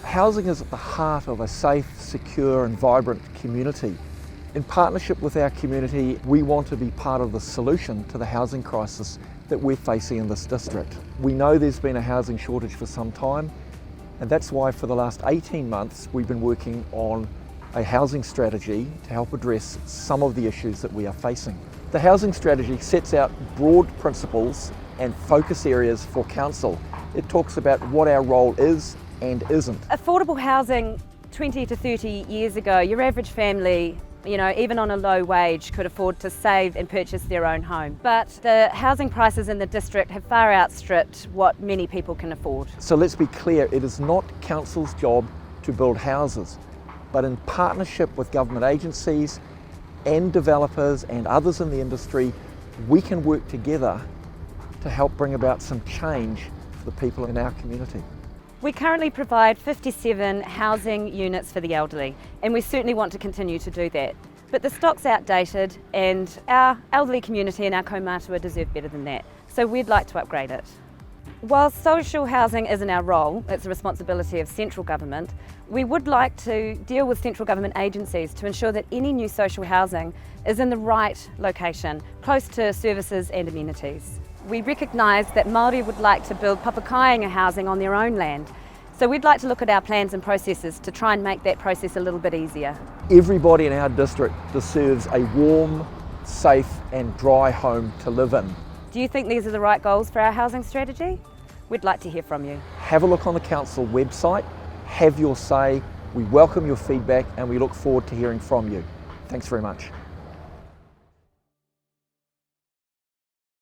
Housing is at the heart of a safe, secure and vibrant community. In partnership with our community, we want to be part of the solution to the housing crisis that we're facing in this district. We know there's been a housing shortage for some time, and that's why for the last 18 months we've been working on a housing strategy to help address some of the issues that we are facing. The housing strategy sets out broad principles and focus areas for council. It talks about what our role is and isn't. Affordable housing 20 to 30 years ago, your average family, even on a low wage, could afford to save and purchase their own home. But the housing prices in the district have far outstripped what many people can afford. So let's be clear, it is not council's job to build houses, but in partnership with government agencies and developers and others in the industry, we can work together to help bring about some change for the people in our community. We currently provide 57 housing units for the elderly, and we certainly want to continue to do that. But the stock's outdated, and our elderly community and our kaumātua deserve better than that. So we'd like to upgrade it. While social housing isn't our role, it's a responsibility of central government, we would like to deal with central government agencies to ensure that any new social housing is in the right location, close to services and amenities. We recognise that Māori would like to build Taupo-Kaingaroa housing on their own land, so we'd like to look at our plans and processes to try and make that process a little bit easier. Everybody in our district deserves a warm, safe and dry home to live in. Do you think these are the right goals for our housing strategy? We'd like to hear from you. Have a look on the council website, have your say. We welcome your feedback and we look forward to hearing from you. Thanks very much.